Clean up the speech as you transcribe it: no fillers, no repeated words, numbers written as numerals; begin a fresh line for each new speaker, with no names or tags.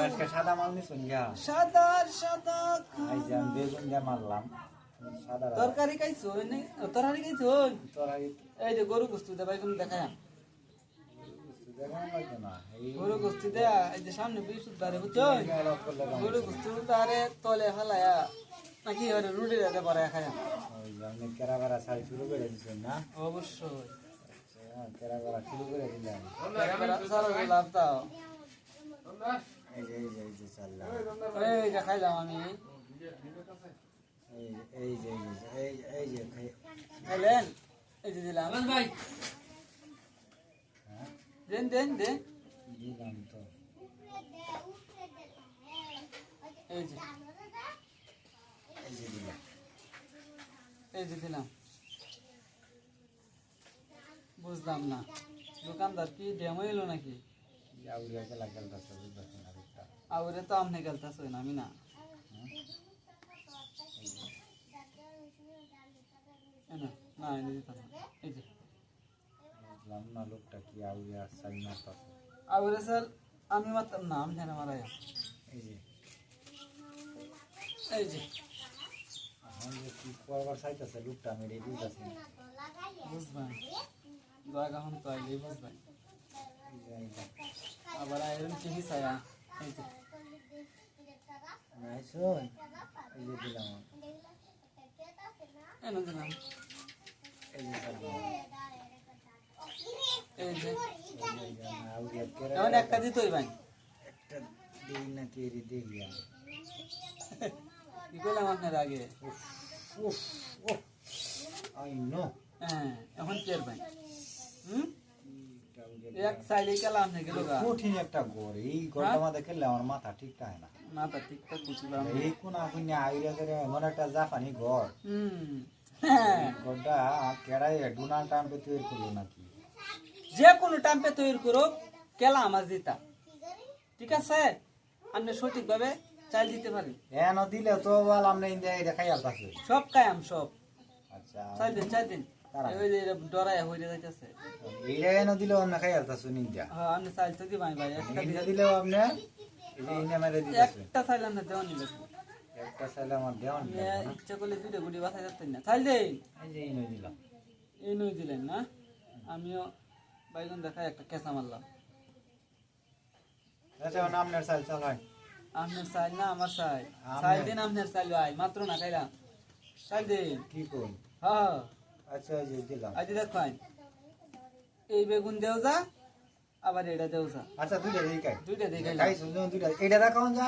আজকে সাদা মাল নিছুন গা
সাদা সাদা
এই যে আমি বেগুন দিয়ে মারলাম সাদা
তরকারি খাইছো নি তরকারি খাইছো
তরকারি
এই যে গরু গোস্ত দে ভাই কোন দেখায়
দেখানো লাগবে না এই
গরু গোস্ত দে এই যে সামনে বিশুদ্ধ দারে বুঝছো
আলাপ করলে
গরু গোস্ত দারে তলে ফেলায়া নাকি ওরে রুটি দিতে পারে খায়া
ওই যে আপনি কেরাবেরা ছাড়ি শুরু করে দিচ্ছেন না
অবশ্যই
কেরাবেরা শুরু করে দিলেন
সারা লাভ দাও
এই যে চাললাম
এই যে খাইলাম আমি
এই যে
খাইলেন এই যে দিলাম ভাই
হ্যাঁ
দেন দেন দেন
দিলাম তো
এই যে
দিলাম
এই যে দিলাম বুঝলাম না দোকানদার কি ডেমো এলো নাকি
আউরিয়া গেলা গেলতাছে বুঝতেছেন আরেকটা
আউরে তো আপনি গেলতাছেন আমি না না এনে দিতাম না এই যে
বুঝলাম না লোকটা কি আউরিয়া সাই মারতাছে
আউরে স্যার আমি মারতাম না আমি জানা মারাই
এই যে
এই যে
এখন যে কি করবার চাইতেছে লোকটা আমি রেডি বুঝতেছি
বুঝবেন জায়গা হন তো আইলেই বুঝবেন
এই যে
আবার আইরন চিনি ছায়া এই যে
নাই শুন এই যে দিলাম
এনে দিলাম
এই যে চাললাম
এই যে
আউরিয়া
এখন একটা দিতই ভাই
একটা দিই না কি রে দেখি আমি
কি করলাম আপনার আগে
উফ উফ আই নো
হ্যাঁ এখন কের ভাই এক সাইডে গেলাম আপনি গেল গা
কঠিন একটা ঘর এই ঘরটা মধ্যে খেললে আমার মাথা ঠিক থাকে না
মাথা ঠিকঠাক বুঝলাম
এই কোন আপনি আইডিয়া করে এমন একটা জাপানি ঘর
হ্যাঁ
ঘরটা কেড়াই ডোনাল ট্রাম্পে তৈরি করলো নাকি
যে কোনো টাম্পে তৈরি করো কেলা আমার দিতা ঠিক আছে আপনি সঠিকভাবে চাল দিতে পারেন
এন দিলে তো বল আপনি ইন্ডিয়া দেখাই আসছে
সব কায়াম সব
আচ্ছা
চাল দিন ওই যে ডরায় হয়ে যাইতেছে
এইটা এন দিলে আপনি খাই আসছে ইন্ডিয়া
হ্যাঁ আপনি চাল তো দিবাই ভাই একটা
ইন্ডিয়া দিলেও আপনি এই যে ইন্ডিয়া মেরে দিতেছে
একটা চাইল আপনি দেওয়া নিলে
একটা চাইলে আমার দেওয়ান
ইচ্ছা করলে দুটো গুটি বাসায় যাচ্ছেন না চাইল দেই
এই যে ইনো দিলাম
এই নই দিলেন না আমিও বাইগন দেখায় একটা কেঁচা মারলাম
আচ্ছা আপনার চাল চালাই
আপনার চাইল না আমার চাই চাইল দিন আপনার চাইল ভাই মাত্র না খাইলাম চাইল দিন
কি কোন
হ্যাঁ
আচ্ছা এই যে দিলাম
আজ দেখুন এই বেগুন দেও যা আবার এটা দেও যা
আচ্ছা দুইটা দেখাই
দুইটা দেখাইলাম
খাইছো দুইটা এটা দেখাও যা